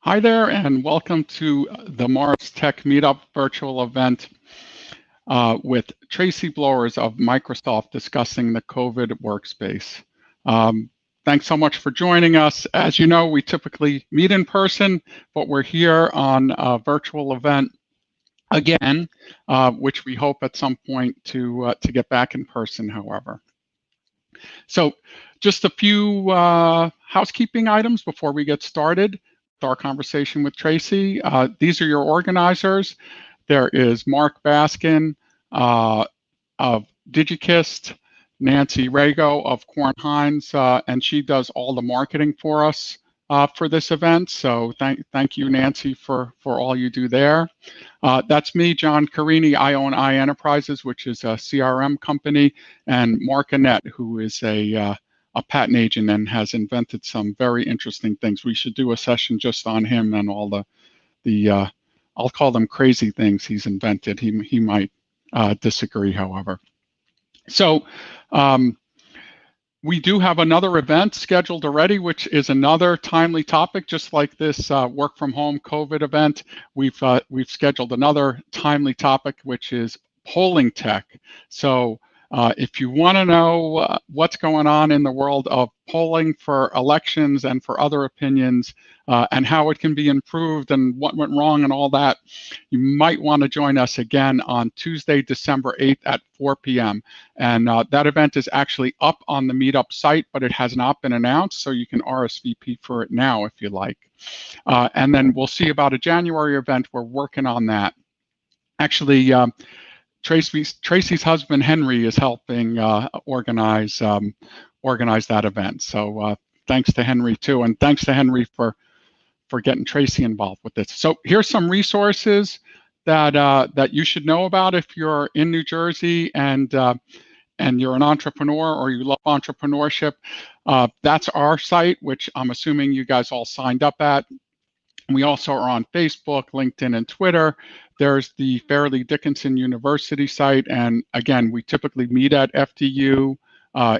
Hi there, and welcome to the Mars Tech Meetup virtual event with Traci Blowers of Microsoft discussing the COVID workspace. Thanks so much for joining us. As you know, we typically meet in person, but we're here on a virtual event again, which we hope at some point to get back in person, however. So just a few housekeeping items before we get started. Our conversation with Traci. These are your organizers. There is Mark Baskin of DigiKist, Nancy Rago of Korn Hines, and she does all the marketing for us for this event. So thank you, Nancy, for all you do there. That's me, John Carini. I own iEnterprises, which is a CRM company, and Mark Annette, who is a patent agent and has invented some very interesting things. We should do a session just on him and all the I'll call them crazy things he's invented. He might disagree, however. So we do have another event scheduled already, which is another timely topic, just like this work from home COVID event. We've scheduled another timely topic, which is polling tech. So if you want to know what's going on in the world of polling for elections and for other opinions and how it can be improved and what went wrong and all that, you might want to join us again on Tuesday, December 8th at 4 p.m. And that event is actually up on the Meetup site, but it has not been announced, so you can RSVP for it now if you like. And then we'll see about a January event. We're working on that. Actually, Traci's husband Henry is helping organize that event. So thanks to Henry too, and thanks to Henry for getting Traci involved with this. So here's some resources that you should know about if you're in New Jersey and you're an entrepreneur or you love entrepreneurship. That's our site, which I'm assuming you guys all signed up at. We also are on Facebook, LinkedIn, and Twitter. There's the Fairleigh Dickinson University site. And again, we typically meet at FDU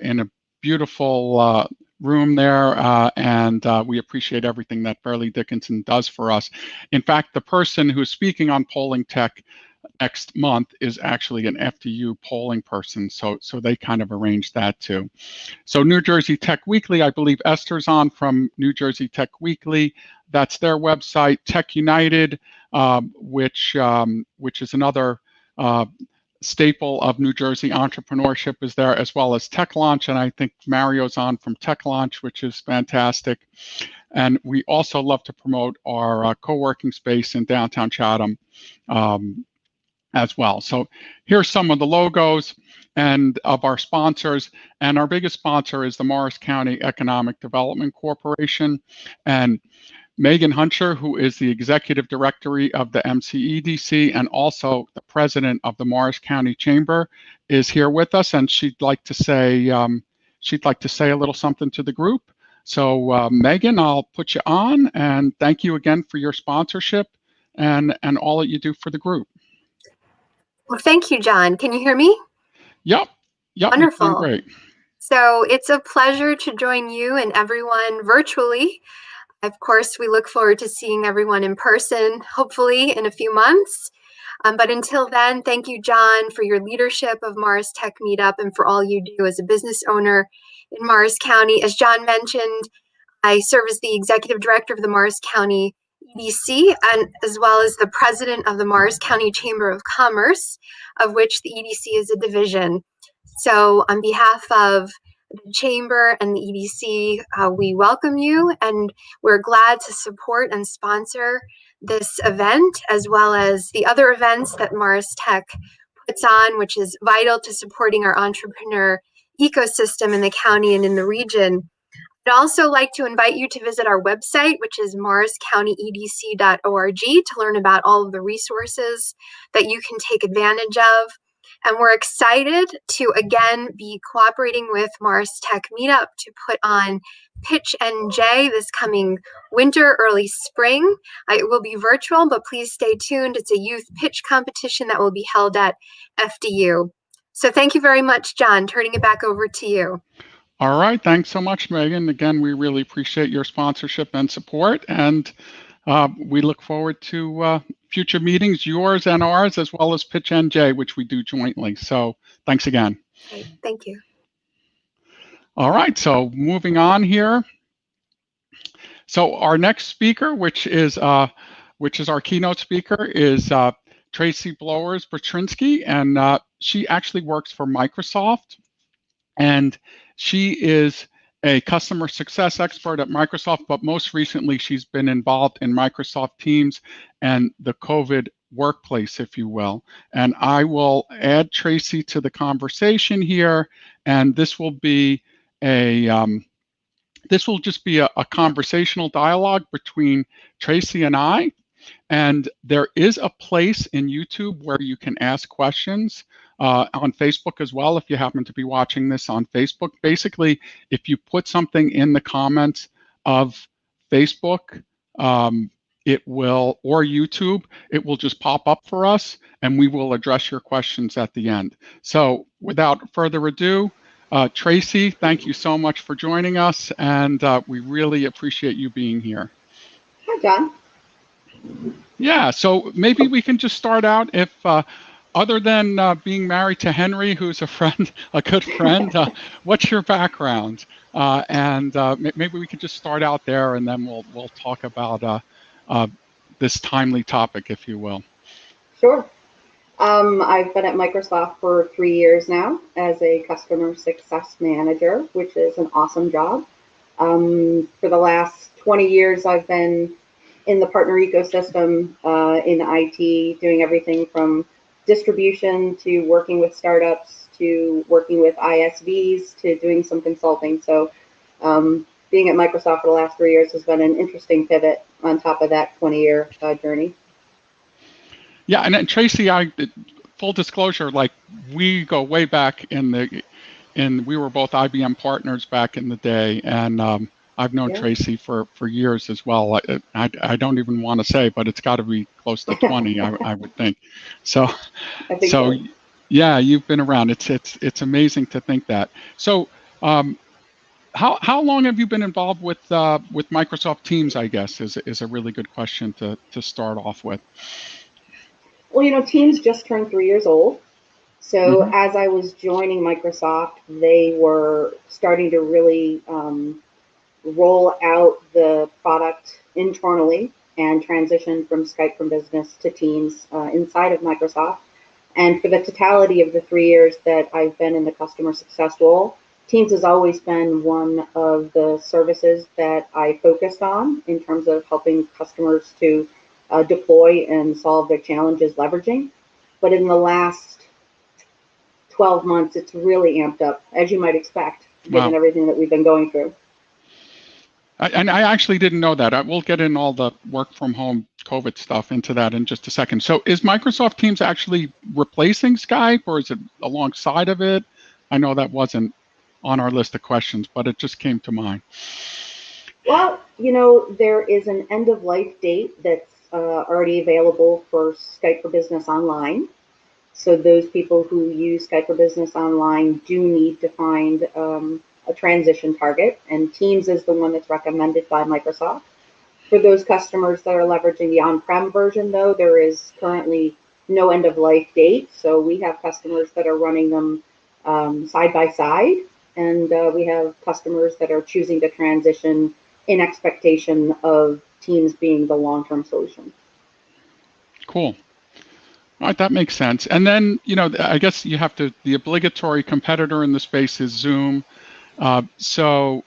in a beautiful room there. And we appreciate everything that Fairleigh Dickinson does for us. In fact, the person who's speaking on polling tech next month is actually an FDU polling person. So they kind of arranged that too. So New Jersey Tech Weekly, I believe Esther's on from New Jersey Tech Weekly. That's their website. Tech United, which is another staple of New Jersey entrepreneurship, is there, as well as Tech Launch. And I think Mario's on from Tech Launch, which is fantastic. And we also love to promote our co-working space in downtown Chatham as well. So here's some of the logos and of our sponsors. And our biggest sponsor is the Morris County Economic Development Corporation. And Megan Hunter, who is the executive director of the MCEDC and also the president of the Morris County Chamber, is here with us, and she'd like to say a little something to the group. So Megan, I'll put you on, and thank you again for your sponsorship and all that you do for the group. Well, thank you, John. Can you hear me? Yep. Wonderful. Great. So it's a pleasure to join you and everyone virtually. Of course, we look forward to seeing everyone in person, hopefully in a few months. But until then, thank you, John, for your leadership of Mars Tech Meetup and for all you do as a business owner in Morris County. As John mentioned, I serve as the executive director of the Morris County EDC, and as well as the president of the Morris County Chamber of Commerce, of which the EDC is a division. So on behalf of the Chamber and the EDC, we welcome you, and we're glad to support and sponsor this event, as well as the other events that Morris Tech puts on, which is vital to supporting our entrepreneur ecosystem in the county and in the region. I'd also like to invite you to visit our website, which is morriscountyedc.org, to learn about all of the resources that you can take advantage of. And we're excited to again be cooperating with Mars Tech Meetup to put on Pitch NJ this coming winter, early spring. It will be virtual, but please stay tuned. It's a youth pitch competition that will be held at FDU. So thank you very much, John. Turning it back over to you. All right. Thanks so much, Megan. Again, we really appreciate your sponsorship and support. And We look forward to future meetings, yours and ours, as well as Pitch NJ, which we do jointly. So thanks again. Great. Thank you. All right, so moving on here. So our next speaker, which is our keynote speaker, is Traci Blowers, and she actually works for Microsoft, and she is a customer success expert at Microsoft, but most recently she's been involved in Microsoft Teams and the COVID workplace, if you will. And I will add Traci to the conversation here, and this will be this will just be a conversational dialogue between Traci and I. And there is a place in YouTube where you can ask questions, on Facebook as well, if you happen to be watching this on Facebook. Basically, if you put something in the comments of Facebook, it will, or YouTube, it will just pop up for us, and we will address your questions at the end. So without further ado, Traci, thank you so much for joining us, and we really appreciate you being here. Hi, John. Yeah, so maybe we can just start out, if other than being married to Henry, who's a friend, a good friend, what's your background? Maybe we could just start out there, and then we'll talk about this timely topic, if you will. Sure. I've been at Microsoft for 3 years now as a customer success manager, which is an awesome job. For the last 20 years, I've been in the partner ecosystem, in IT, doing everything from distribution to working with startups to working with ISVs to doing some consulting. So being at Microsoft for the last 3 years has been an interesting pivot on top of that 20-year journey. Yeah, and then Traci, full disclosure, like we go way back we were both IBM partners back in the day, and I've known Traci for years as well. I don't even want to say, but it's got to be close to 20, I would think. So, yeah, you've been around. It's amazing to think that. So, how long have you been involved with Microsoft Teams, I guess, is a really good question to start off with. Well, Teams just turned 3 years old. So as I was joining Microsoft, they were starting to really roll out the product internally and transition from Skype for Business to Teams inside of Microsoft. And for the totality of the 3 years that I've been in the customer success role, Teams has always been one of the services that I focused on in terms of helping customers to deploy and solve their challenges leveraging. But in the last 12 months, it's really amped up, as you might expect, given everything that we've been going through. And I actually didn't know that. We'll get in all the work from home COVID stuff into that in just a second. So is Microsoft Teams actually replacing Skype, or is it alongside of it? I know that wasn't on our list of questions, but it just came to mind. Well, there is an end of life date that's already available for Skype for Business Online. So those people who use Skype for Business Online do need to find a transition target, and Teams is the one that's recommended by Microsoft. For those customers that are leveraging the on-prem version, though, there is currently no end of life date. So we have customers that are running them side by side, and we have customers that are choosing to transition in expectation of Teams being the long-term solution. Cool. All right, that makes sense. And then, I guess you have to, the obligatory competitor in the space is Zoom. So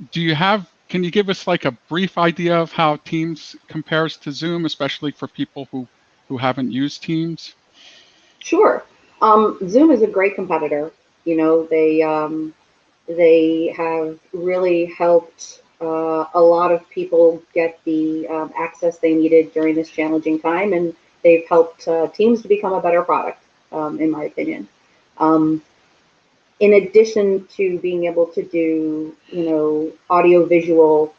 can you give us like a brief idea of how Teams compares to Zoom, especially for people who haven't used Teams? Sure. Zoom is a great competitor. They have really helped a lot of people get the access they needed during this challenging time, and they've helped Teams to become a better product, in my opinion. In addition to being able to do, audio-visual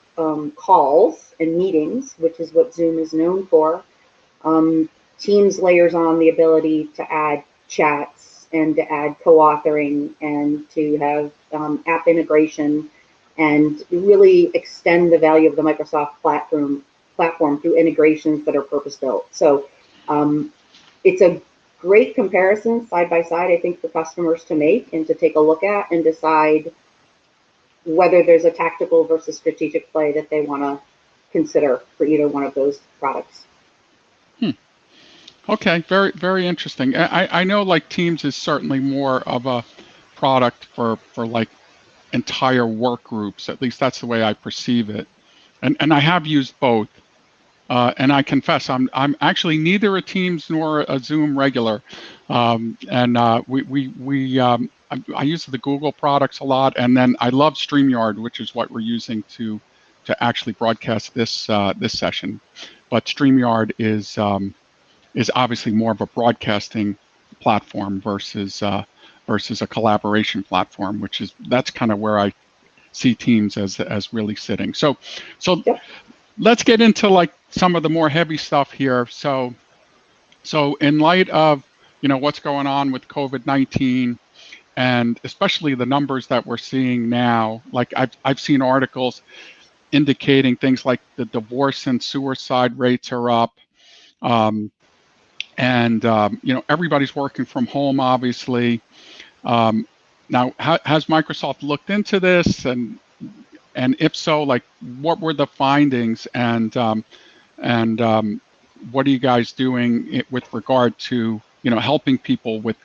calls and meetings, which is what Zoom is known for, Teams layers on the ability to add chats and to add co-authoring and to have app integration and really extend the value of the Microsoft platform platform through integrations that are purpose-built. So it's a great comparison side by side, I think, for customers to make and to take a look at and decide whether there's a tactical versus strategic play that they want to consider for either one of those products. Okay, very, very interesting. I know like Teams is certainly more of a product for like entire work groups. At least that's the way I perceive it. And I have used both. And I confess, I'm actually neither a Teams nor a Zoom regular. I use the Google products a lot, and then I love StreamYard, which is what we're using to actually broadcast this this session. But StreamYard is obviously more of a broadcasting platform versus versus a collaboration platform, that's kind of where I see Teams as really sitting. So Yep. Let's get into like some of the more heavy stuff here. So in light of what's going on with COVID-19, and especially the numbers that we're seeing now, like I've seen articles indicating things like the divorce and suicide rates are up. Everybody's working from home, obviously. Now, has Microsoft looked into this, and if so, like, what were the findings, and what are you guys doing with regard to helping people with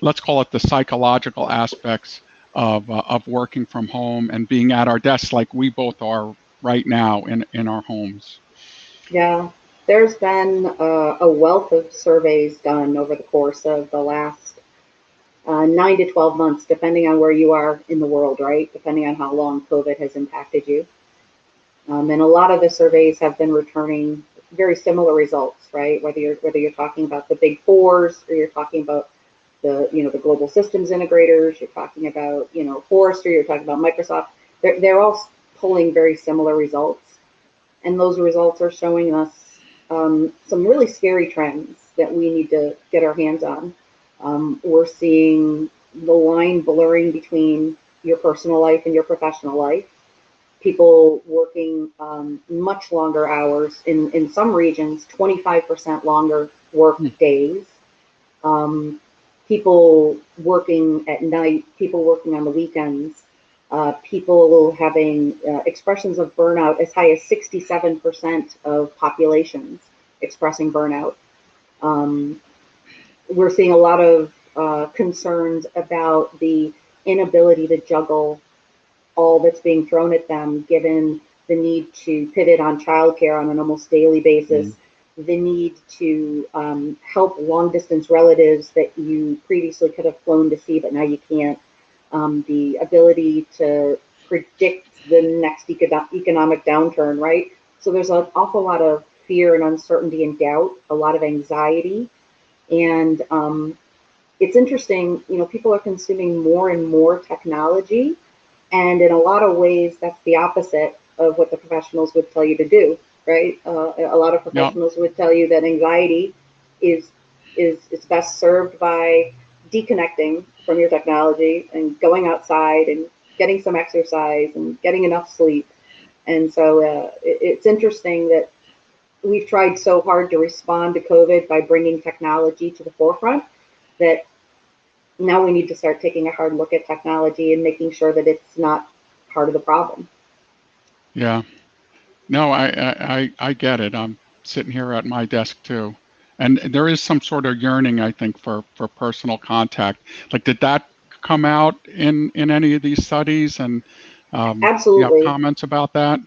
let's call it the psychological aspects of working from home and being at our desks like we both are right now in our homes? Yeah, there's been a wealth of surveys done over the course of the last 9 to 12 months, depending on where you are in the world, right? Depending on how long COVID has impacted you. And a lot of the surveys have been returning very similar results, right? Whether you're talking about the big fours, or you're talking about the global systems integrators, you're talking about Forrester, you're talking about Microsoft. They're all pulling very similar results, and those results are showing us some really scary trends that we need to get our hands on. We're seeing the line blurring between your personal life and your professional life. People working much longer hours, in some regions, 25% longer work days. People working at night, people working on the weekends, people having expressions of burnout as high as 67% of populations expressing burnout. We're seeing a lot of concerns about the inability to juggle all that's being thrown at them, given the need to pivot on childcare on an almost daily basis, the need to help long distance relatives that you previously could have flown to see, but now you can't, the ability to predict the next economic downturn, right? So there's an awful lot of fear and uncertainty and doubt, a lot of anxiety. And it's interesting, people are consuming more and more technology. And in a lot of ways, that's the opposite of what the professionals would tell you to do, right? A lot of professionals would tell you that anxiety is best served by deconnecting from your technology and going outside and getting some exercise and getting enough sleep. And so it's interesting that we've tried so hard to respond to COVID by bringing technology to the forefront, that now we need to start taking a hard look at technology and making sure that it's not part of the problem. Yeah. No, I get it. I'm sitting here at my desk too. And there is some sort of yearning, I think, for personal contact. Like, did that come out in any of these studies? And absolutely, you have comments about that?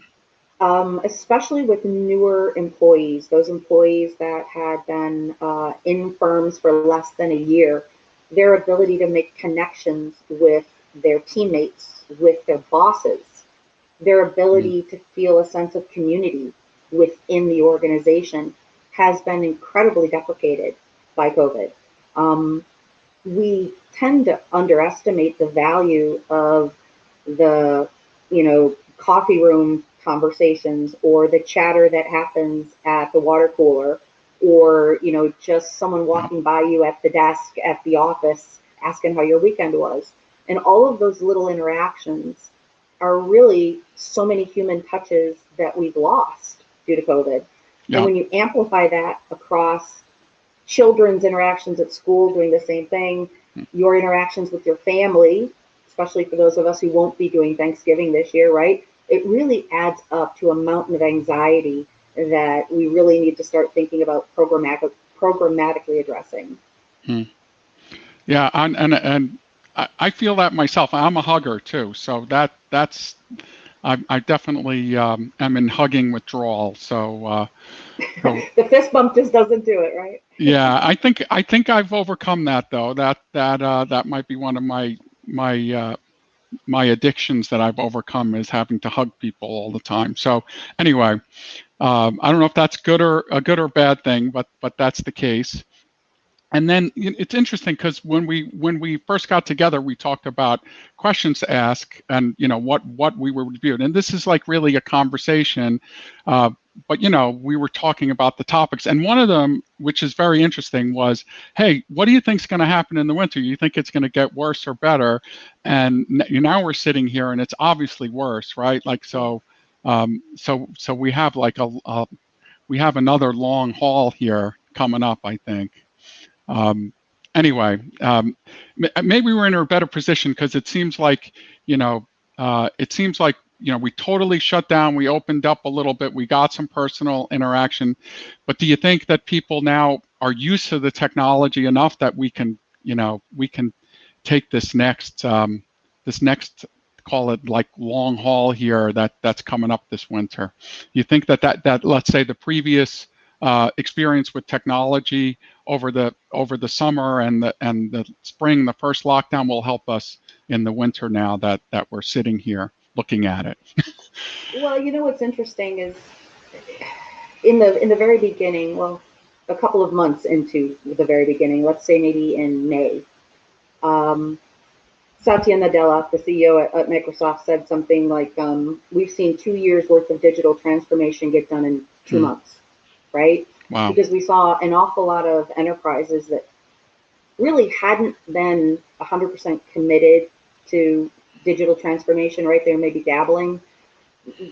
Especially with newer employees, those employees that had been in firms for less than a year, their ability to make connections with their teammates, with their bosses, their ability to feel a sense of community within the organization has been incredibly deprecated by COVID. We tend to underestimate the value of the, coffee room conversations, or the chatter that happens at the water cooler, or just someone walking by you at the desk at the office asking how your weekend was. And all of those little interactions are really so many human touches that we've lost. due to COVID. Yeah. And when you amplify that across children's interactions at school doing the same thing, your interactions with your family, especially for those of us who won't be doing Thanksgiving this year, right? It really adds up to a mountain of anxiety that we really need to start thinking about programmatically addressing. Yeah, and I feel that myself. I'm a hugger too, so that's I definitely am in hugging withdrawal. So, the fist bump just doesn't do it, right? Yeah, I think I've overcome that though. That might be one of my addictions that I've overcome, is having to hug people all the time. So anyway, I don't know if that's a good or bad thing, but that's the case. And then it's interesting because when we first got together, we talked about questions to ask and what we were reviewing. And this is like really a conversation, but we were talking about the topics. And one of them, which is very interesting, was, hey, what do you think is going to happen in the winter? You think it's going to get worse or better? And now we're sitting here and it's obviously worse, right? Like so we have like we have another long haul here coming up, I think. Anyway, maybe we're in a better position because it seems like, we totally shut down. We opened up a little bit. We got some personal interaction. But do you think that people now are used to the technology enough that we can take this next, call it like long haul here that's coming up this winter? You think that let's say the previous experience with technology over the summer and the spring, the first lockdown, will help us in the winter now that we're sitting here looking at it? Well, what's interesting is in the very beginning, well, a couple of months into the very beginning, let's say maybe in May, Satya Nadella, the CEO at Microsoft, said something like, we've seen 2 years worth of digital transformation get done in 2 months, right? Wow. Because we saw an awful lot of enterprises that really hadn't been 100% committed to digital transformation, right? They were maybe dabbling.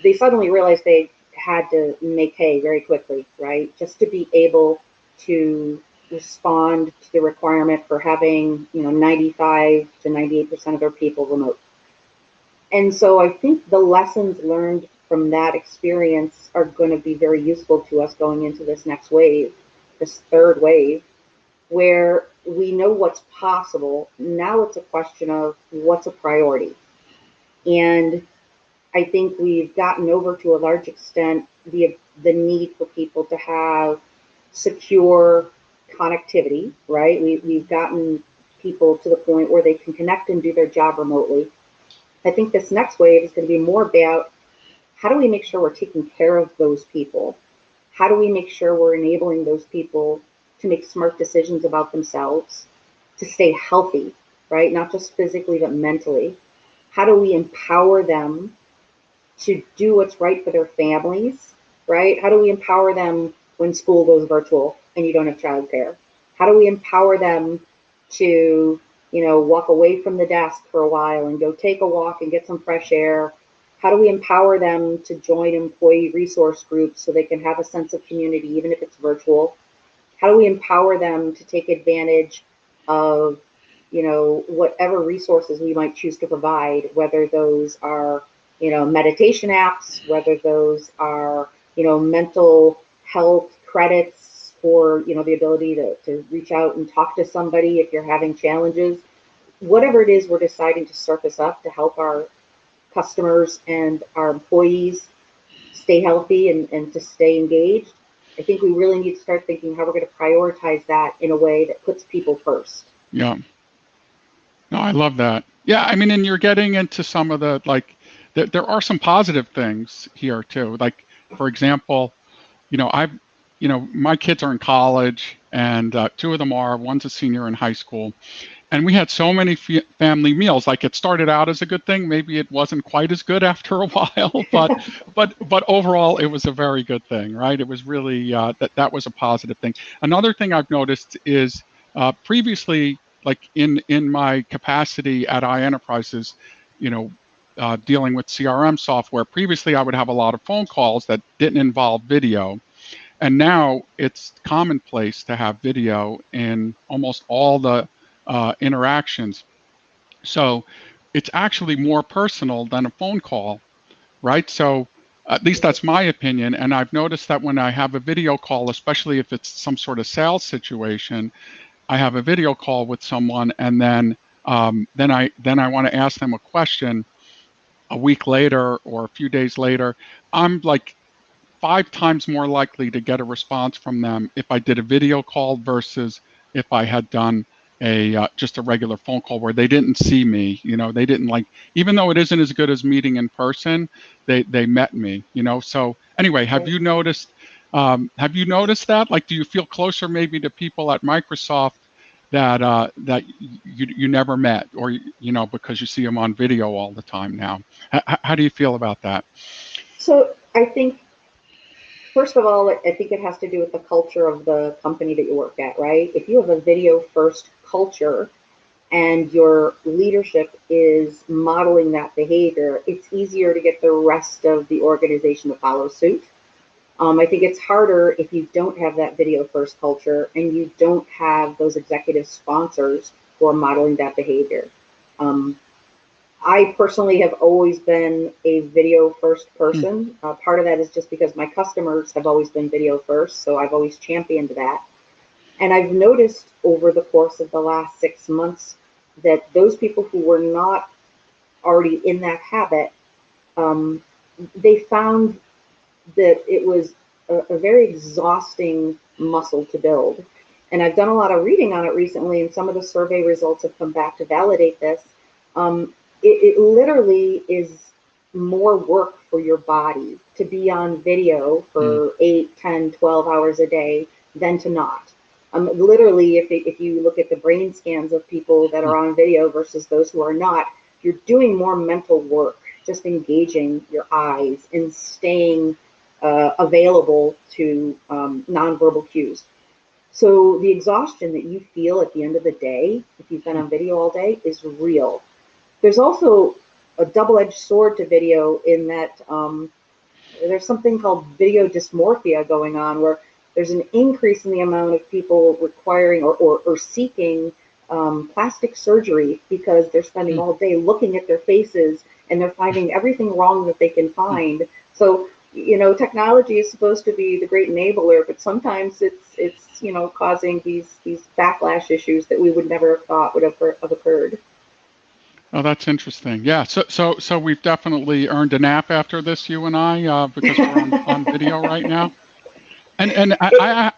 They suddenly realized they had to make hay very quickly, right? Just to be able to respond to the requirement for having, 95 to 98% of their people remote. And so I think the lessons learned from that experience are going to be very useful to us going into this next wave, this third wave, where we know what's possible. Now it's a question of what's a priority. And I think we've gotten over, to a large extent, the need for people to have secure connectivity, right? We've gotten people to the point where they can connect and do their job remotely. I think this next wave is going to be more about, how do we make sure we're taking care of those people? How do we make sure we're enabling those people to make smart decisions about themselves, to stay healthy, right? Not just physically, but mentally. How do we empower them to do what's right for their families, right? How do we empower them when school goes virtual and you don't have childcare? How do we empower them to, walk away from the desk for a while and go take a walk and get some fresh air? How do we empower them to join employee resource groups so they can have a sense of community, even if it's virtual? How do we empower them to take advantage of, whatever resources we might choose to provide, whether those are, meditation apps, whether those are, mental health credits for, the ability to reach out and talk to somebody if you're having challenges. Whatever it is we're deciding to surface up to help our customers and our employees stay healthy and to stay engaged, I think we really need to start thinking how we're going to prioritize that in a way that puts people first. Yeah. No, I love that. Yeah, I mean, and you're getting into some of the, like, there are some positive things here too. Like, for example, my kids are in college, and 2 of them are. One's a senior in high school. And we had so many family meals. Like, it started out as a good thing. Maybe it wasn't quite as good after a while, but overall, it was a very good thing, right? It was really that was a positive thing. Another thing I've noticed is previously, like in my capacity at iEnterprises, dealing with CRM software. Previously, I would have a lot of phone calls that didn't involve video. And now it's commonplace to have video in almost all the interactions. So it's actually more personal than a phone call, right? So at least that's my opinion. And I've noticed that when I have a video call, especially if it's some sort of sales situation, I have a video call with someone, and then I want to ask them a question a week later or a few days later. I'm like 5 times more likely to get a response from them if I did a video call versus if I had done a just a regular phone call where they didn't see me. They didn't, like, even though it isn't as good as meeting in person, they met me. So anyway, have you noticed that? Like, do you feel closer maybe to people at Microsoft that you never met, or because you see them on video all the time now? How do you feel about that? So I think, first of all, I think it has to do with the culture of the company that you work at, right? If you have a video first culture and your leadership is modeling that behavior, it's easier to get the rest of the organization to follow suit. I think it's harder if you don't have that video first culture and you don't have those executive sponsors who are modeling that behavior. I personally have always been a video first person. Part of that is just because my customers have always been video first, so I've always championed that. And I've noticed over the course of the last 6 months that those people who were not already in that habit, they found that it was a very exhausting muscle to build. And I've done a lot of reading on it recently, and some of the survey results have come back to validate this. It literally is more work for your body to be on video for 8, 10, 12 hours a day than to not. Literally, if you look at the brain scans of people that are on video versus those who are not, you're doing more mental work, just engaging your eyes and staying available to nonverbal cues. So the exhaustion that you feel at the end of the day, if you've been on video all day, is real. There's also a double-edged sword to video in that there's something called video dysmorphia going on, where there's an increase in the amount of people requiring or seeking plastic surgery because they're spending all day looking at their faces and they're finding everything wrong that they can find. So, technology is supposed to be the great enabler, but sometimes it's causing these backlash issues that we would never have thought would have occurred. Oh, that's interesting. Yeah. So we've definitely earned a nap after this, you and I, because we're on video right now. And I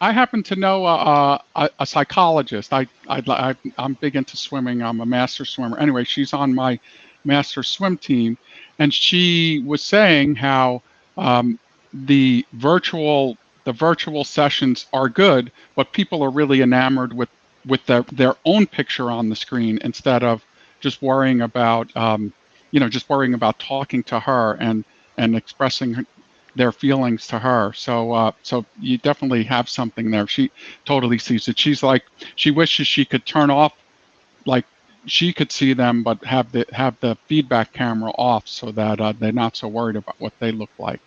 happen to know a psychologist. I'm big into swimming. I'm a master swimmer. Anyway, she's on my master swim team, and she was saying how the virtual sessions are good, but people are really enamored with their own picture on the screen instead of just worrying about talking to her and expressing their feelings to her. So you definitely have something there. She totally sees it. She's like, she wishes she could turn off, like she could see them, but have the feedback camera off so that they're not so worried about what they look like.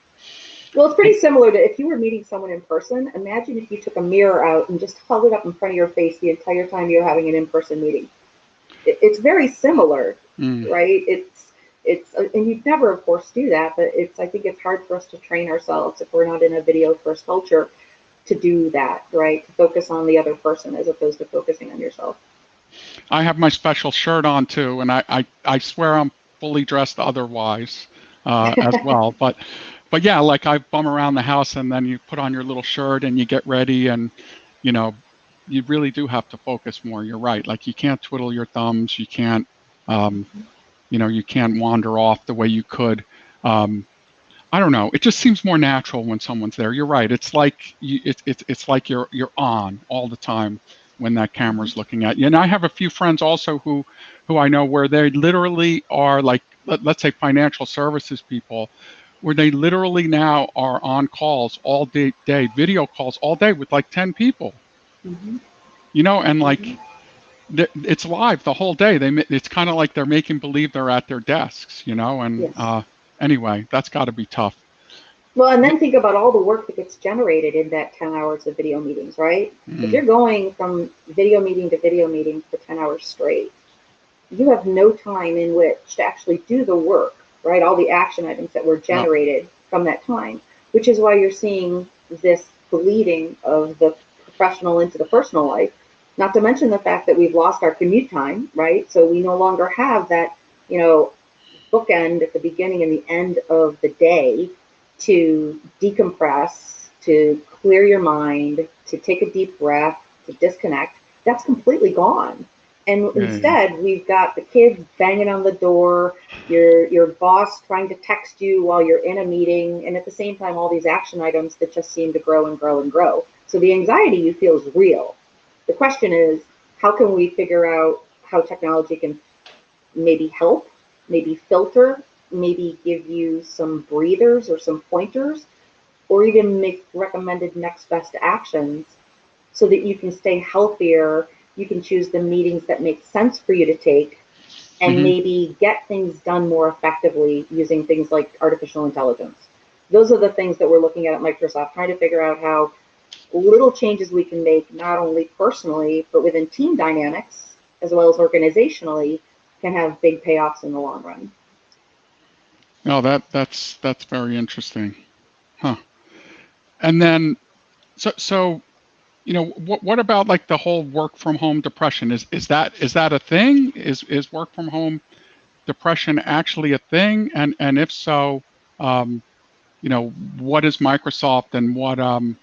Well, it's pretty similar to if you were meeting someone in person. Imagine if you took a mirror out and just held it up in front of your face the entire time you're having an in-person meeting. It's very similar, right? And you'd never, of course, do that, but I think it's hard for us to train ourselves if we're not in a video-first culture to do that, right? To focus on the other person as opposed to focusing on yourself. I have my special shirt on too, and I swear I'm fully dressed otherwise as well, But yeah, like I bum around the house and then you put on your little shirt and you get ready and, you really do have to focus more. You're right. Like you can't twiddle your thumbs. You can't, you can't wander off the way you could. I don't know. It just seems more natural when someone's there. You're right. It's like it's like you're on all the time when that camera's looking at you. And I have a few friends also who I know where they literally are like, let's say financial services people, where they literally now are on calls all day, video calls all day with like 10 people, and like, it's live the whole day. It's kind of like they're making believe they're at their desks, you know. And Yes. anyway, that's got to be tough. Well, and then think about all the work that gets generated in that 10 hours of video meetings, right? If you're going from video meeting to video meeting for 10 hours straight, you have no time in which to actually do the work, right? All the action items that were generated from that time, which is why you're seeing this bleeding of the professional into the personal life. Not to mention the fact that we've lost our commute time, right? So we no longer have that, bookend at the beginning and the end of the day to decompress, to clear your mind, to take a deep breath, to disconnect. That's completely gone. And instead, we've got the kids banging on the door, your boss trying to text you while you're in a meeting, and at the same time, all these action items that just seem to grow and grow and grow. So the anxiety you feel is real. The question is, how can we figure out how technology can maybe help, maybe filter, maybe give you some breathers or some pointers, or even make recommended next best actions so that you can stay healthier. You can choose the meetings that make sense for you to take and maybe get things done more effectively using things like artificial intelligence. Those are the things that we're looking at Microsoft, trying to figure out how little changes we can make, not only personally, but within team dynamics, as well as organizationally, can have big payoffs in the long run. No, that's very interesting. Huh. And then, so what about like the whole work from home depression? Is that a thing? Is work from home depression actually a thing? And if so, what is Microsoft and what is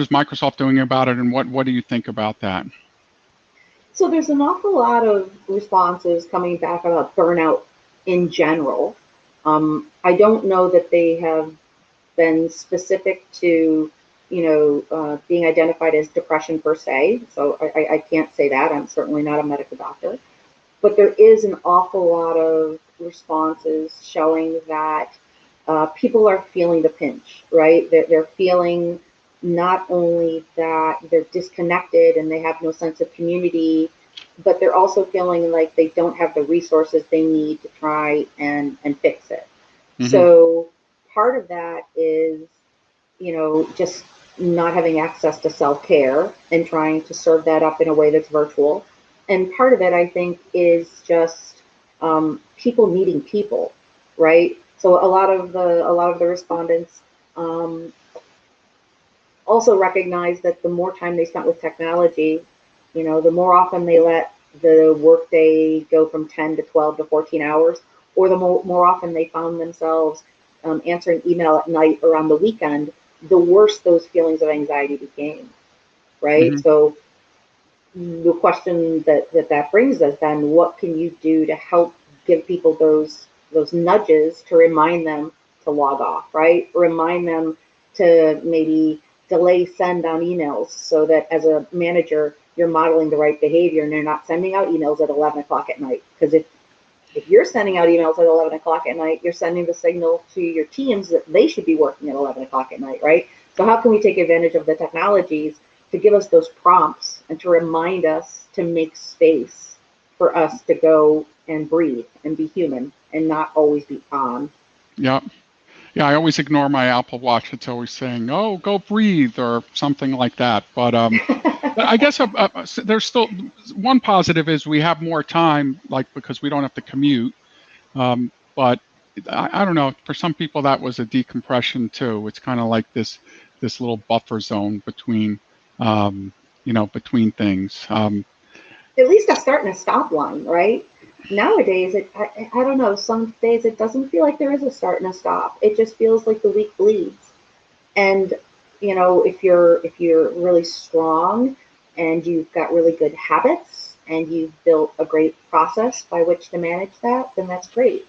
Microsoft doing about it, and what do you think about that? So there's an awful lot of responses coming back about burnout in general. I don't know that they have been specific to, being identified as depression per se. So I can't say that. I'm certainly not a medical doctor. But there is an awful lot of responses showing that people are feeling the pinch, right? They're feeling not only that they're disconnected and they have no sense of community, but they're also feeling like they don't have the resources they need to try and fix it. So part of that is, just not having access to self-care and trying to serve that up in a way that's virtual. And part of it, I think, is just people needing people, right? So a lot of the respondents also recognize that the more time they spent with technology, the more often they let the workday go from 10 to 12 to 14 hours, or the more often they found themselves answering email at night or on the weekend, the worse those feelings of anxiety became, right? So the question that brings us then, what can you do to help give people those nudges to remind them to log off, right? Remind them to maybe delay send on emails so that as a manager, you're modeling the right behavior and they're not sending out emails at 11 o'clock at night. Because if you're sending out emails at 11 o'clock at night, you're sending the signal to your teams that they should be working at 11 o'clock at night, right? So how can we take advantage of the technologies to give us those prompts and to remind us to make space for us to go and breathe and be human and not always be on? Yeah. Yeah, I always ignore my Apple Watch. It's always saying, "Oh, go breathe" or something like that. But I guess there's still one positive is we have more time, like because we don't have to commute. But I don't know. For some people, that was a decompression too. It's kind of like this little buffer zone between between things. At least a start and a stop line, right? Nowadays, I don't know, some days it doesn't feel like there is a start and a stop. It just feels like the week bleeds. And, if you're really strong and you've got really good habits and you've built a great process by which to manage that, then that's great.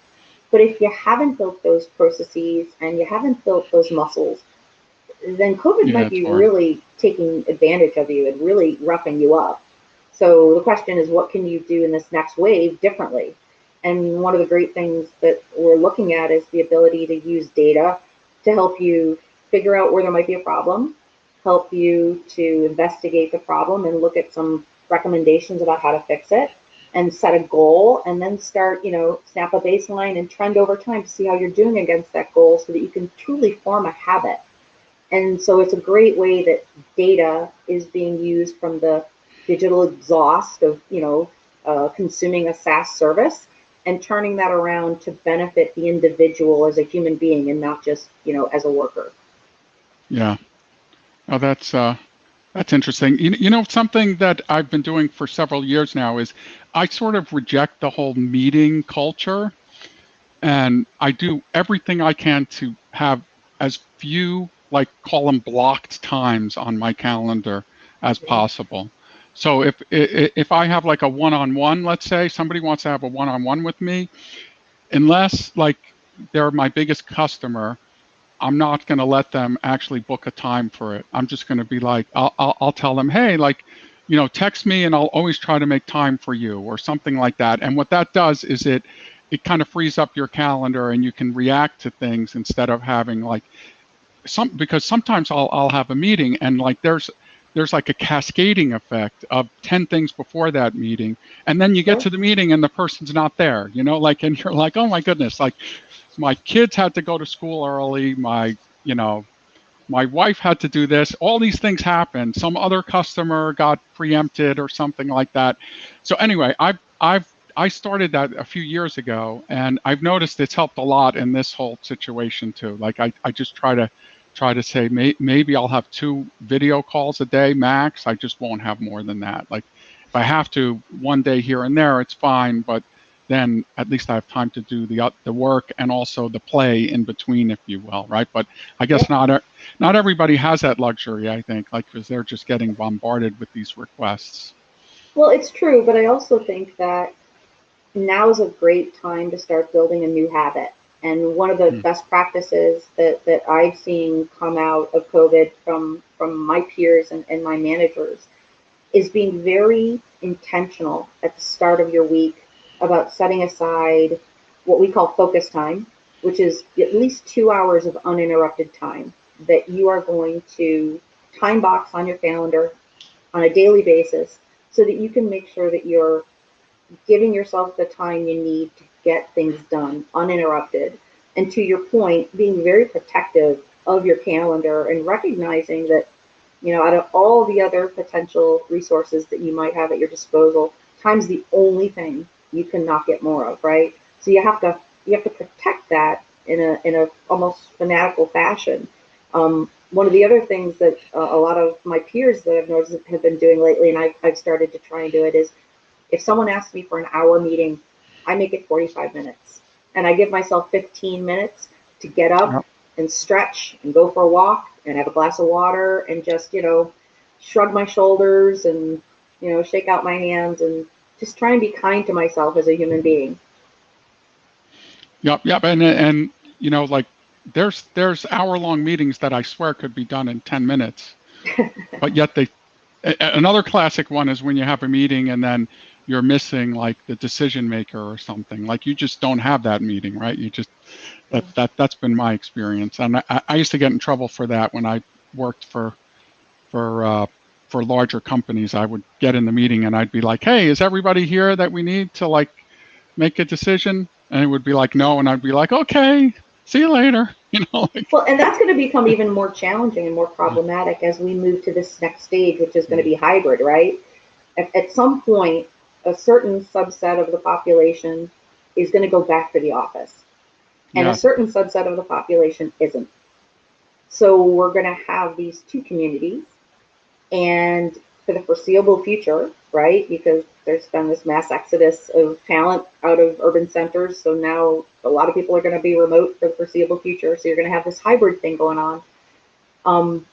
But if you haven't built those processes and you haven't built those muscles, then COVID might be really taking advantage of you and really roughing you up. So the question is, what can you do in this next wave differently? And one of the great things that we're looking at is the ability to use data to help you figure out where there might be a problem, help you to investigate the problem and look at some recommendations about how to fix it, and set a goal, and then start, snap a baseline and trend over time to see how you're doing against that goal so that you can truly form a habit. And so it's a great way that data is being used from the digital exhaust of, consuming a SaaS service, and turning that around to benefit the individual as a human being and not just, as a worker. Yeah. Oh, that's interesting. Something that I've been doing for several years now is I sort of reject the whole meeting culture, and I do everything I can to have as few, like, call them blocked times on my calendar as possible. So if I have like a one-on-one, let's say somebody wants to have a one-on-one with me, unless like they're my biggest customer, I'm not going to let them actually book a time for it. I'm just going to be like, I'll tell them, hey, like, text me and I'll always try to make time for you, or something like that. And what that does is it kind of frees up your calendar, and you can react to things instead of having like because sometimes I'll have a meeting, and like there's like a cascading effect of 10 things before that meeting, and then you get to the meeting and the person's not there, like, and you're like, oh my goodness, like, my kids had to go to school early, my wife had to do this, all these things happened, some other customer got preempted or something like that. So anyway, I started that a few years ago, and I've noticed it's helped a lot in this whole situation too. Like I just try to say maybe I'll have 2 video calls a day max. I just won't have more than that. Like if I have to one day here and there, it's fine, but then at least I have time to do the work and also the play in between, if you will, right? But I guess not everybody has that luxury, I think, like, because they're just getting bombarded with these requests. Well, it's true, but I also think that now is a great time to start building a new habit. And one of the best practices that I've seen come out of COVID from my peers and my managers is being very intentional at the start of your week about setting aside what we call focus time, which is at least 2 hours of uninterrupted time that you are going to time box on your calendar on a daily basis, so that you can make sure that you're giving yourself the time you need to get things done uninterrupted. And to your point, being very protective of your calendar and recognizing that, out of all the other potential resources that you might have at your disposal, time's the only thing you cannot get more of, right? So you have to protect that in a almost fanatical fashion. One of the other things that a lot of my peers that I've noticed have been doing lately, and I've started to try and do it, is if someone asks me for an hour meeting, I make it 45 minutes. And I give myself 15 minutes to get up and stretch and go for a walk and have a glass of water and just, shrug my shoulders and, shake out my hands and just try and be kind to myself as a human being. Yep. And like there's hour-long meetings that I swear could be done in 10 minutes, but yet another classic one is when you have a meeting and then you're missing like the decision maker or something. Like you just don't have that meeting, right? You just that's been my experience, and I used to get in trouble for that when I worked for larger companies. I would get in the meeting and I'd be like, "Hey, is everybody here that we need to like make a decision?" And it would be like, "No," and I'd be like, "Okay, see you later." Well, and that's going to become even more challenging and more problematic as we move to this next stage, which is going to be hybrid, right? At some point, a certain subset of the population is going to go back to the office, and a certain subset of the population isn't. So we're going to have these 2 communities, and for the foreseeable future, right? Because there's been this mass exodus of talent out of urban centers. So now a lot of people are going to be remote for the foreseeable future. So you're going to have this hybrid thing going on.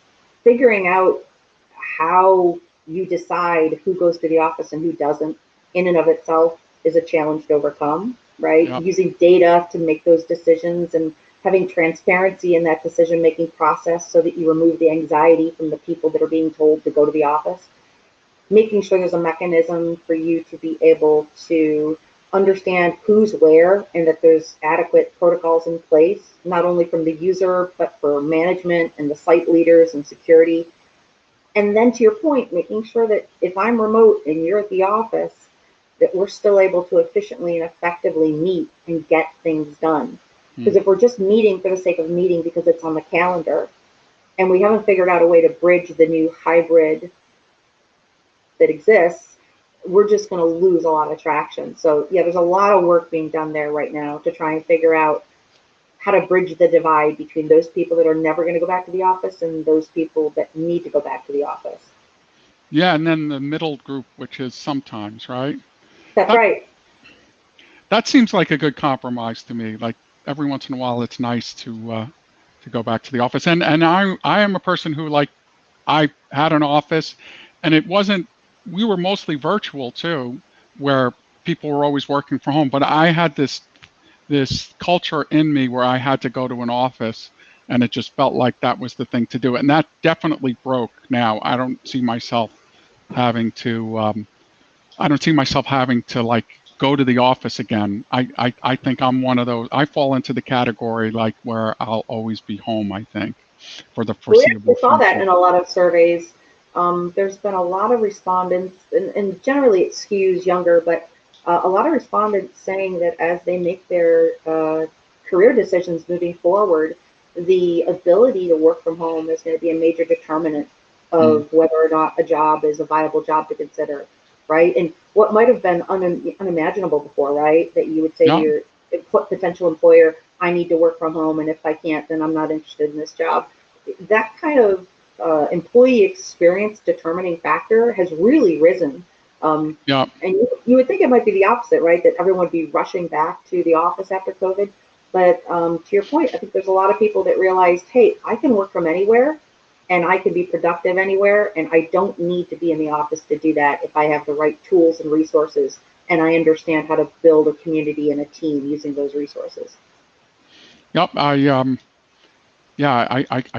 Figuring out how you decide who goes to the office and who doesn't in and of itself is a challenge to overcome, right? Yep. Using data to make those decisions and having transparency in that decision-making process so that you remove the anxiety from the people that are being told to go to the office. Making sure there's a mechanism for you to be able to understand who's where and that there's adequate protocols in place, not only from the user, but for management and the site leaders and security. And then to your point, making sure that if I'm remote and you're at the office, that we're still able to efficiently and effectively meet and get things done. Because if we're just meeting for the sake of meeting because it's on the calendar, and we haven't figured out a way to bridge the new hybrid that exists, we're just going to lose a lot of traction. So yeah, there's a lot of work being done there right now to try and figure out how to bridge the divide between those people that are never going to go back to the office and those people that need to go back to the office. Yeah, and then the middle group, which is sometimes, right? That's right. That seems like a good compromise to me. Like every once in a while, it's nice to go back to the office. And I am a person who, like, I had an office, and it wasn't. We were mostly virtual too, where people were always working from home. But I had this culture in me where I had to go to an office, and it just felt like that was the thing to do. And that definitely broke now. I don't see myself having to. I don't see myself having to like go to the office again. I think I'm one of those. I fall into the category like where I'll always be home, I think, for the foreseeable We saw that future. in a lot of surveys. There's been a lot of respondents, and generally it skews younger, but a lot of respondents saying that as they make their career decisions moving forward, the ability to work from home is going to be a major determinant of whether or not a job is a viable job to consider, right? And what might have been unimaginable before, right? That you would say Yeah. to your potential employer, I need to work from home, and if I can't, then I'm not interested in this job. That kind of employee experience determining factor has really risen. Yeah. And you would think it might be the opposite, right? That everyone would be rushing back to the office after COVID. But to your point, I think there's a lot of people that realized, hey, I can work from anywhere and I can be productive anywhere. And I don't need to be in the office to do that if I have the right tools and resources and I understand how to build a community and a team using those resources. Yep. I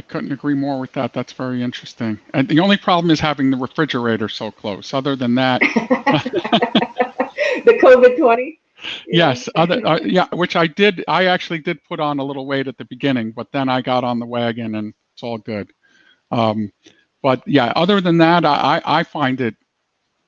couldn't agree more with that. That's very interesting. And the only problem is having the refrigerator so close. Other than that, The COVID-20. yes. Which I actually did put on a little weight at the beginning, but then I got on the wagon and it's all good. But yeah, other than that, I find it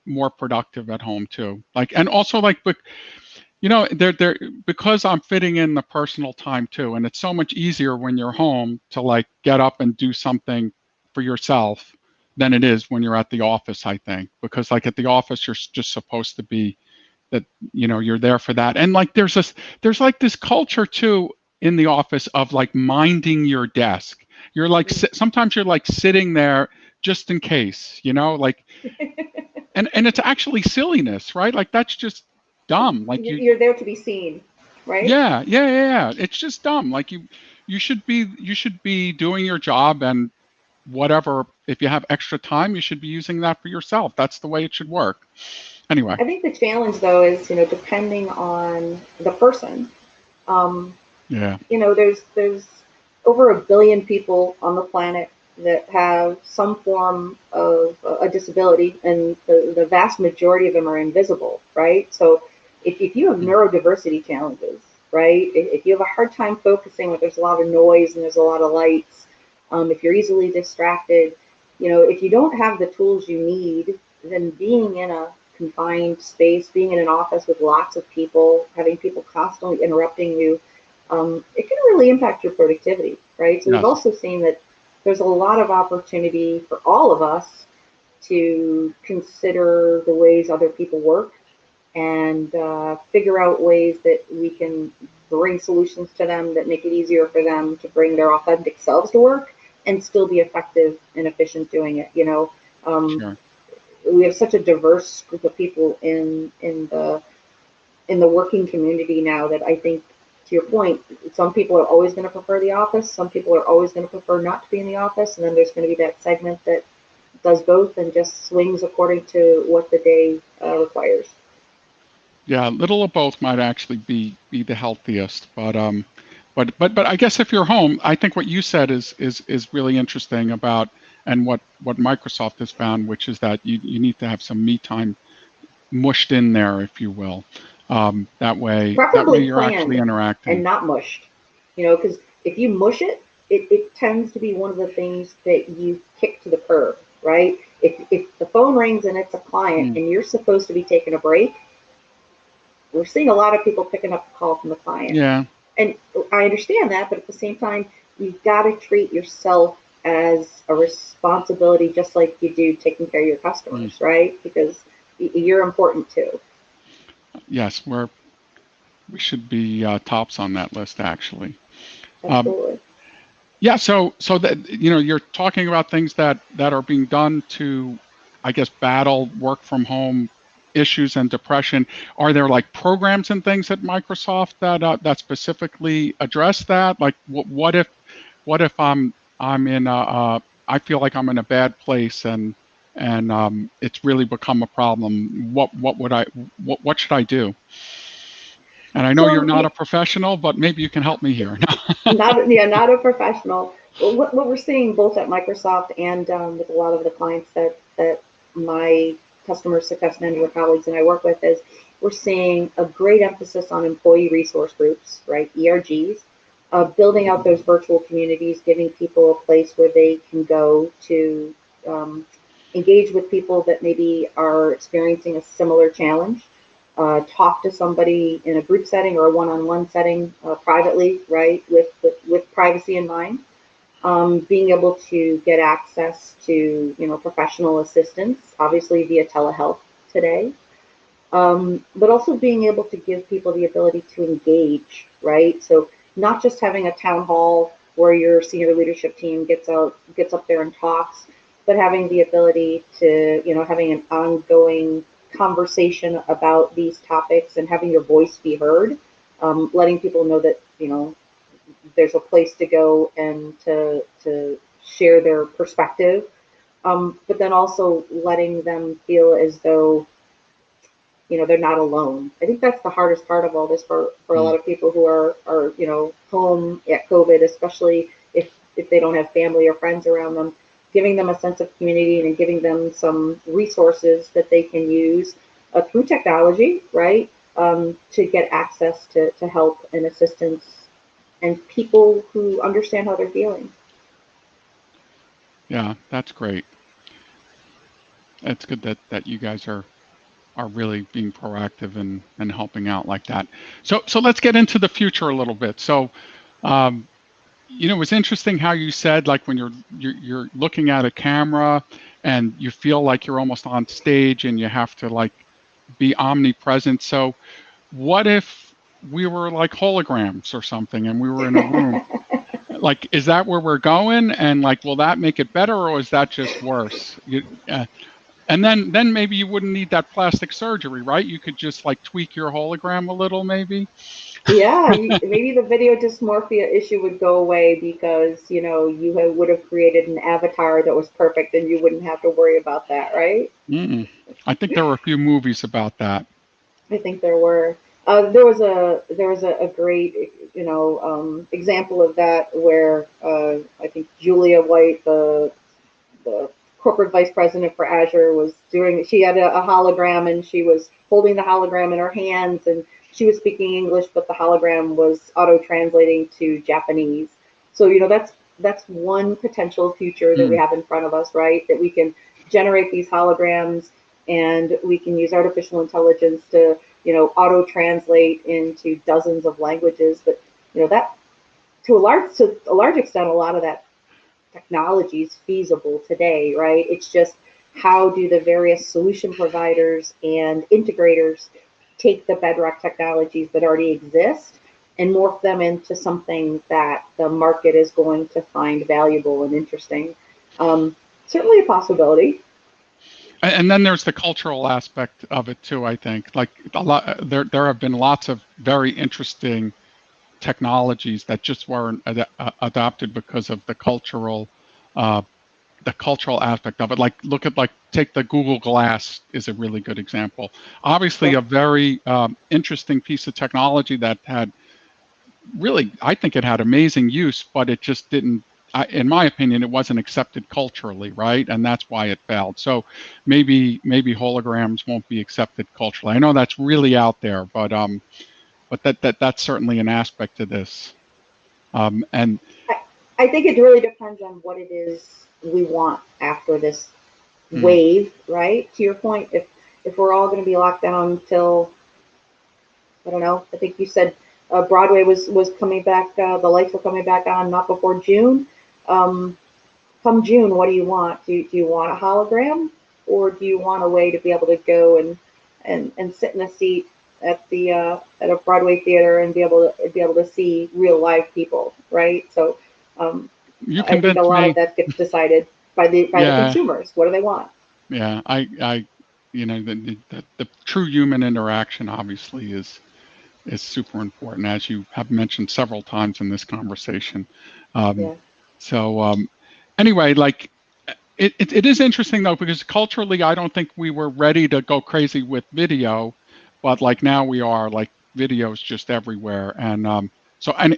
more productive at home too. Like, and also like, they're because I'm fitting in the personal time too, and it's so much easier when you're home to like get up and do something for yourself than it is when you're at the office, I think, because like at the office you're just supposed to be that, you're there for that. And like there's like this culture too in the office of like minding your desk. You're like sometimes you're like sitting there just in case, like and it's actually silliness, right? Like that's just dumb. Like You're there to be seen, right? yeah. It's just dumb. Like you should be doing your job, and whatever, if you have extra time, you should be using that for yourself. That's the way it should work. Anyway. I think the challenge though is, depending on the person, Yeah. there's over 1 billion people on the planet that have some form of a disability, and the vast majority of them are invisible, right? So if you have neurodiversity challenges, right? If you have a hard time focusing when there's a lot of noise and there's a lot of lights, if you're easily distracted, if you don't have the tools you need, then being in a confined space, being in an office with lots of people, having people constantly interrupting you, it can really impact your productivity, right? So we've Yes. also seen that there's a lot of opportunity for all of us to consider the ways other people work and figure out ways that we can bring solutions to them that make it easier for them to bring their authentic selves to work and still be effective and efficient doing it. Sure. We have such a diverse group of people in the working community now that I think, to your point, some people are always going to prefer the office. Some people are always going to prefer not to be in the office. And then there's going to be that segment that does both and just swings according to what the day requires. Yeah, a little of both might actually be the healthiest, but I guess if you're home, I think what you said is really interesting about, and what Microsoft has found, which is that you need to have some me time mushed in there, if you will. That way Preferably you're planned actually interacting. and not mushed. Because if you mush it, it tends to be one of the things that you kick to the curb. right? If the phone rings and it's a client and you're supposed to be taking a break, we're seeing a lot of people picking up the call from the client. Yeah. And I understand that, but at the same time, you've got to treat yourself as a responsibility, just like you do taking care of your customers, right? Because you're important too. Yes, we should be tops on that list, actually. Absolutely. Yeah, so that, you're talking about things that are being done to, I guess, battle work from home issues and depression. Are there like programs and things at Microsoft that specifically address that? Like, what if I'm in I feel like I'm in a bad place and it's really become a problem. What should I do? And I know you're not a professional, but maybe you can help me here. not a professional. What we're seeing both at Microsoft and with a lot of the clients that my customer success manager colleagues and I work with is we're seeing a great emphasis on employee resource groups, right? ERGs, building out those virtual communities, giving people a place where they can go to engage with people that maybe are experiencing a similar challenge. Talk to somebody in a group setting or a one-on-one setting privately, right, with privacy in mind. Being able to get access to professional assistance, obviously via telehealth today, but also being able to give people the ability to engage, right? So not just having a town hall where your senior leadership team gets up there and talks, but having the ability to having an ongoing conversation about these topics and having your voice be heard, letting people know that there's a place to go and to share their perspective, but then also letting them feel as though they're not alone. I think that's the hardest part of all this for a lot of people who are home at COVID, especially if they don't have family or friends around them. Giving them a sense of community and giving them some resources that they can use through technology, right, to get access to help and assistance and people who understand how they're feeling. Yeah, that's great. It's good that you guys are really being proactive and helping out like that. So let's get into the future a little bit. So it was interesting how you said, like, when you're looking at a camera and you feel like you're almost on stage and you have to like be omnipresent. So what if we were like holograms or something and we were in a room? Like, is that where we're going? And like, will that make it better or is that just worse? And then maybe you wouldn't need that plastic surgery, right? You could just like tweak your hologram a little, maybe. Yeah, maybe the video dysmorphia issue would go away because you would have created an avatar that was perfect, and you wouldn't have to worry about that, right? I think there were a few movies about that. I think there were. There was a great example of that where I think Julia White, the corporate vice president for Azure, was doing. She had a hologram, and she was holding the hologram in her hands, and she was speaking English, but the hologram was auto-translating to Japanese. So that's one potential future that we have in front of us, right? That we can generate these holograms, and we can use artificial intelligence to auto-translate into dozens of languages. But that to a large extent, a lot of that technology is feasible today, right? It's just how do the various solution providers and integrators take the bedrock technologies that already exist and morph them into something that the market is going to find valuable and interesting. Certainly a possibility. And then there's the cultural aspect of it too. I think like there have been lots of very interesting technologies that just weren't adopted because of the cultural aspect of it. Like take the Google Glass is a really good example. Obviously, a very interesting piece of technology that had really, I think it had amazing use, but it just didn't. In my opinion, it wasn't accepted culturally, right? And that's why it failed. So maybe holograms won't be accepted culturally. I know that's really out there, but that's certainly an aspect to this. And I think it really depends on what it is we want after this wave, right? To your point, if we're all going to be locked down till, I don't know, I think you said Broadway was coming back, the lights were coming back on not before June. Come June, what do you want? Do you want a hologram, or do you want a way to be able to go and sit in a seat at the at a Broadway theater and be able to see real live people, right? So You I think a convinced lot me. of that gets decided by the consumers. What do they want? Yeah, the true human interaction obviously is super important, as you have mentioned several times in this conversation. Yeah. So anyway, like it is interesting though, because culturally, I don't think we were ready to go crazy with video, but like now we are. Like video's just everywhere, and so and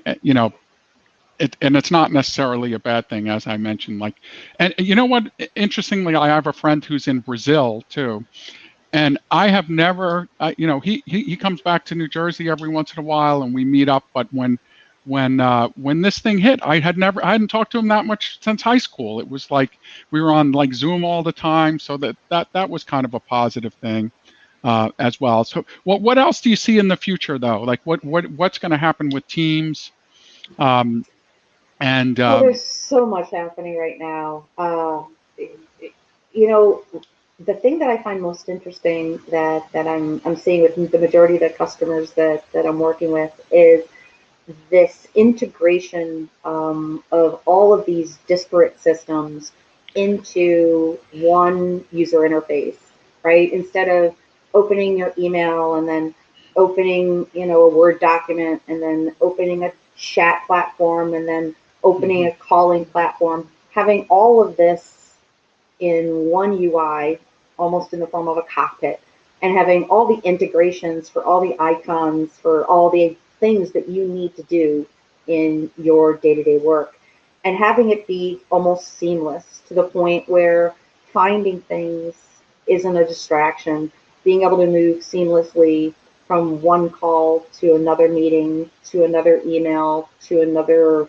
and it's not necessarily a bad thing, as I mentioned. Like, and you know what? Interestingly, I have a friend who's in Brazil too, and I have never, he comes back to New Jersey every once in a while, and we meet up. But when this thing hit, I hadn't talked to him that much since high school. It was like we were on like Zoom all the time, so that was kind of a positive thing as well. So, what else do you see in the future though? Like, what's going to happen with Teams? Um, and Well, there's so much happening right now. You know, the thing that I find most interesting that I'm seeing with the majority of the customers that I'm working with is this integration of all of these disparate systems into one user interface, right? Instead of opening your email and then opening, a Word document and then opening a chat platform and then opening a calling platform, having all of this in one UI, almost in the form of a cockpit, and having all the integrations for all the icons, for all the things that you need to do in your day-to-day work, and having it be almost seamless to the point where finding things isn't a distraction, being able to move seamlessly from one call to another meeting, to another email, to another,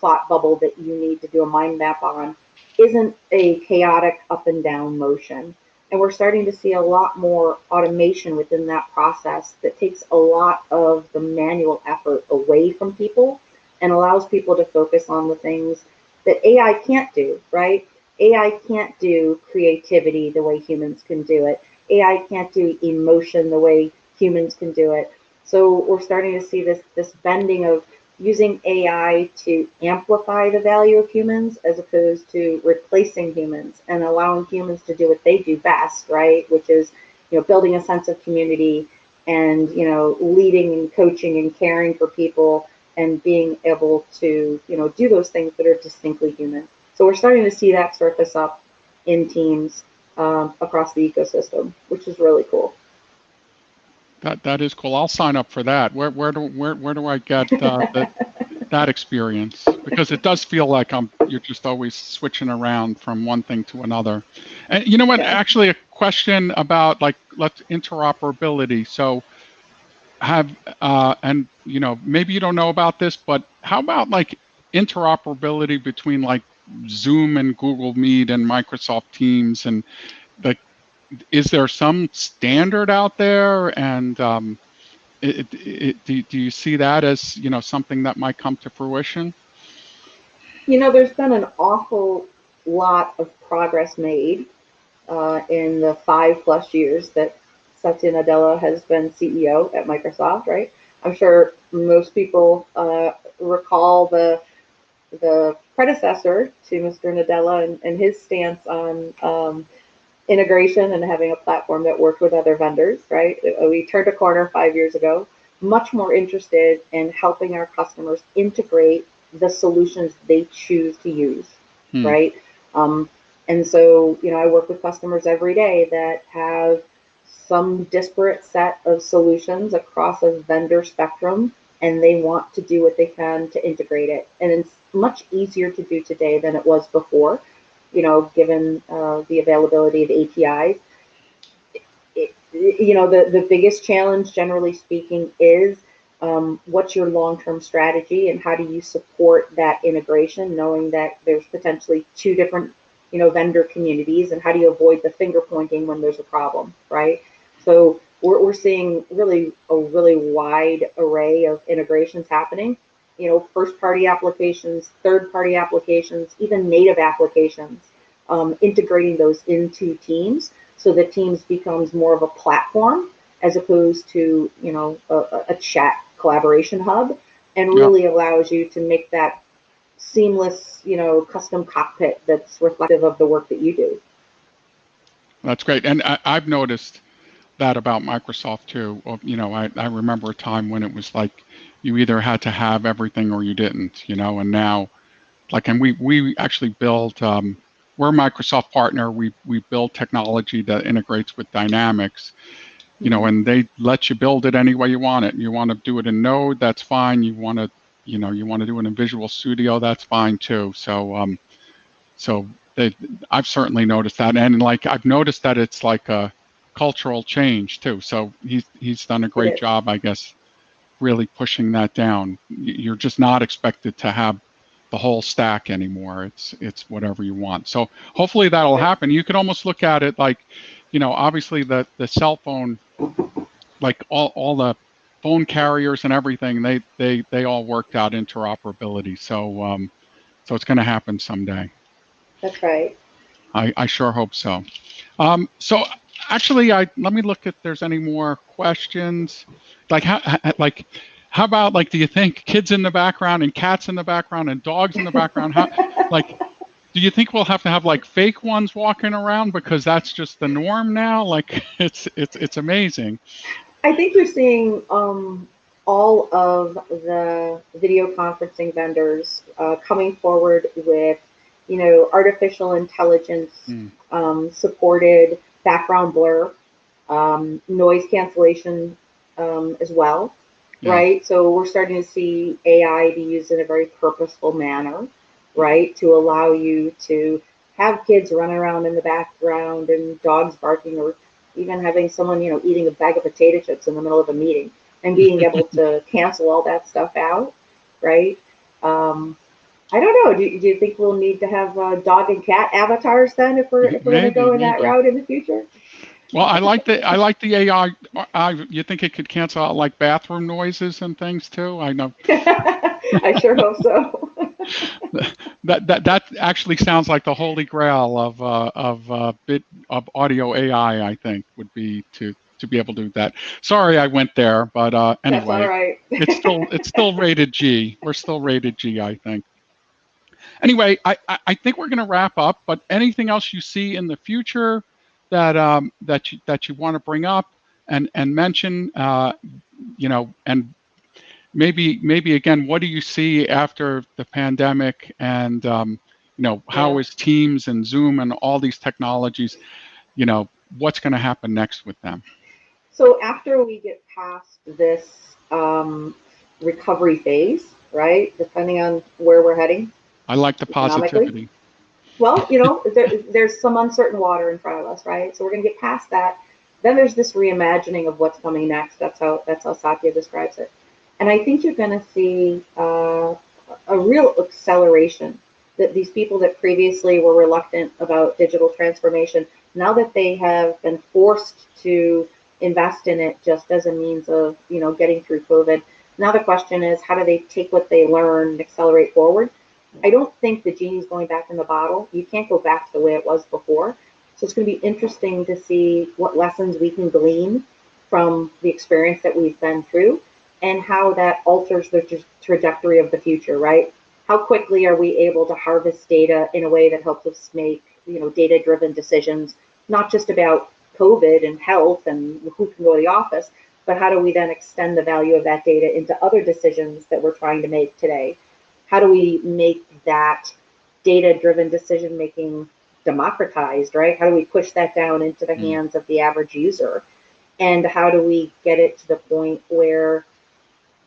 thought bubble that you need to do a mind map on, isn't a chaotic up and down motion. And we're starting to see a lot more automation within that process that takes a lot of the manual effort away from people and allows people to focus on the things that AI can't do, right? AI can't do creativity the way humans can do it. AI can't do emotion the way humans can do it. So we're starting to see this bending of using AI to amplify the value of humans as opposed to replacing humans and allowing humans to do what they do best, right? Which is, building a sense of community and, leading and coaching and caring for people and being able to, do those things that are distinctly human. So we're starting to see that surface up in Teams across the ecosystem, which is really cool. That is cool. I'll sign up for that. Where do I get that experience? Because it does feel like you're just always switching around from one thing to another. And you know what? Yeah. Actually, a question about interoperability. So and maybe you don't know about this, but how about like interoperability between like Zoom and Google Meet and Microsoft Teams, and like, is there some standard out there? And do you see that as something that might come to fruition? There's been an awful lot of progress made in the 5+ years that Satya Nadella has been CEO at Microsoft, right? I'm sure most people recall the predecessor to Mr. Nadella and his stance on integration and having a platform that worked with other vendors, right? We turned a corner 5 years ago, much more interested in helping our customers integrate the solutions they choose to use, right? And so, I work with customers every day that have some disparate set of solutions across a vendor spectrum, and they want to do what they can to integrate it. And it's much easier to do today than it was before, given the availability of APIs. The biggest challenge, generally speaking, is what's your long-term strategy and how do you support that integration, knowing that there's potentially two different vendor communities, and how do you avoid the finger pointing when there's a problem, right? So we're seeing a really wide array of integrations happening, first party applications, third party applications, even native applications, integrating those into Teams, so that Teams becomes more of a platform as opposed to, a chat collaboration hub, and really allows you to make that seamless, custom cockpit that's reflective of the work that you do. That's great. And I've noticed that about Microsoft too. I remember a time when it was like you either had to have everything or you didn't, and now, and we actually build, we're a Microsoft partner. We build technology that integrates with Dynamics, and they let you build it any way you want it. You want to do it in Node, that's fine. You want to do it in Visual Studio, that's fine too. So, I've certainly noticed that, and I've noticed that it's like a cultural change too. So he's done a great job, I guess, really pushing that down. You're just not expected to have the whole stack anymore. It's whatever you want. So hopefully that'll happen. You could almost look at it like, obviously the cell phone, like all the phone carriers and everything, they all worked out interoperability. So it's going to happen someday. That's right. I sure hope so. So actually, let me look if there's any more questions. How about do you think kids in the background and cats in the background and dogs in the background? Do you think we'll have to have fake ones walking around because that's just the norm now? It's amazing. I think you're seeing all of the video conferencing vendors coming forward with, artificial intelligence supported background blur, noise cancellation as well, right? So we're starting to see AI be used in a very purposeful manner, right? To allow you to have kids run around in the background and dogs barking, or even having someone, eating a bag of potato chips in the middle of a meeting and being able to cancel all that stuff out, right? I don't know. Do you think we'll need to have dog and cat avatars then if we're going to go in that route in the future? Well, I like the AI. You think it could cancel out bathroom noises and things too? I know. I sure hope so. That actually sounds like the holy grail of audio AI. I think would be to be able to do that. Sorry, I went there, but anyway, that's all right. it's still rated G. We're still rated G, I think. Anyway, I think we're going to wrap up. But anything else you see in the future that you want to bring up and mention, and maybe again, what do you see after the pandemic, and how is Teams and Zoom and all these technologies, what's going to happen next with them? So after we get past this recovery phase, right, depending on where we're heading. I like the positivity. Well, there's some uncertain water in front of us, right? So we're going to get past that. Then there's this reimagining of what's coming next. That's how Satya describes it. And I think you're going to see a real acceleration, that these people that previously were reluctant about digital transformation, now that they have been forced to invest in it just as a means of, getting through COVID. Now the question is, how do they take what they learn and accelerate forward? I don't think the genie's going back in the bottle. You can't go back to the way it was before. So it's going to be interesting to see what lessons we can glean from the experience that we've been through, and how that alters the trajectory of the future, right? How quickly are we able to harvest data in a way that helps us make, data-driven decisions, not just about COVID and health and who can go to the office, but how do we then extend the value of that data into other decisions that we're trying to make today? How do we make that data-driven decision-making democratized, right? How do we push that down into the hands of the average user? And how do we get it to the point where,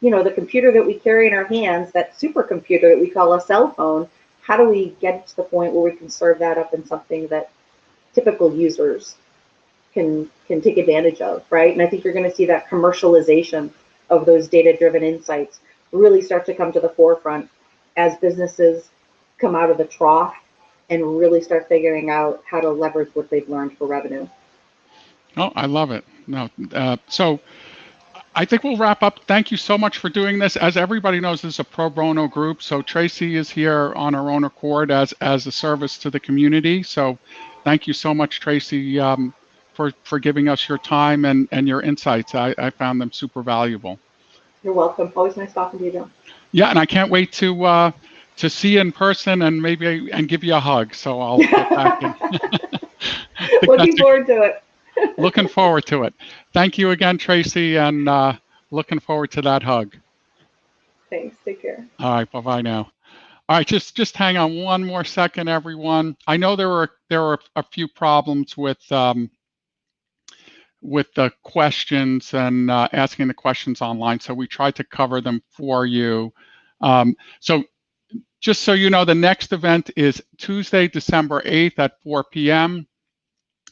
the computer that we carry in our hands, that supercomputer that we call a cell phone, how do we get it to the point where we can serve that up in something that typical users can take advantage of, right? And I think you're going to see that commercialization of those data-driven insights really start to come to the forefront as businesses come out of the trough and really start figuring out how to leverage what they've learned for revenue. Oh, I love it. No, so I think we'll wrap up. Thank you so much for doing this. As everybody knows, this is a pro bono group. So Traci is here on her own accord as a service to the community. So thank you so much, Traci, for giving us your time and your insights. I found them super valuable. You're welcome. Always nice talking to you, John. Yeah, and I can't wait to see you in person and maybe give you a hug. So I'll get back in. Looking forward to it. Looking forward to it. Thank you again, Traci, and looking forward to that hug. Thanks. Take care. All right. Bye-bye now. All right. Just hang on one more second, everyone. I know there were a few problems with the questions and asking the questions online, so we tried to cover them for you. So just so you know, the next event is Tuesday, December 8th at 4 p.m.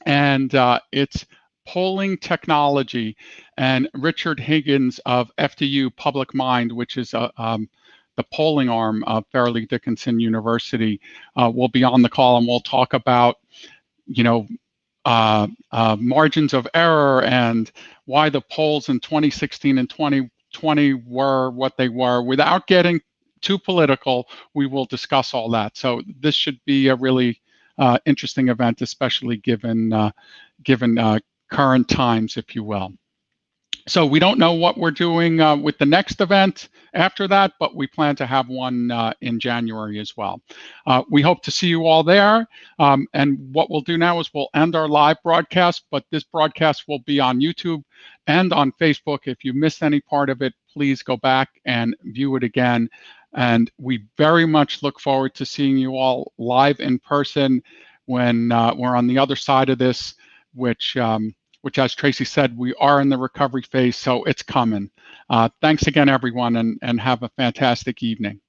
And it's polling technology, and Richard Higgins of FDU Public Mind, which is the polling arm of Fairleigh Dickinson University, will be on the call, and we'll talk about, margins of error and why the polls in 2016 and 2020 were what they were. Without getting too political, we will discuss all that. So this should be a really interesting event, especially given current times, if you will. So we don't know what we're doing with the next event after that, but we plan to have one in January as well. We hope to see you all there. And what we'll do now is we'll end our live broadcast, but this broadcast will be on YouTube and on Facebook. If you missed any part of it, please go back and view it again. And we very much look forward to seeing you all live in person when we're on the other side of this, which, as Traci said, we are in the recovery phase, so it's coming. Thanks again, everyone, and have a fantastic evening.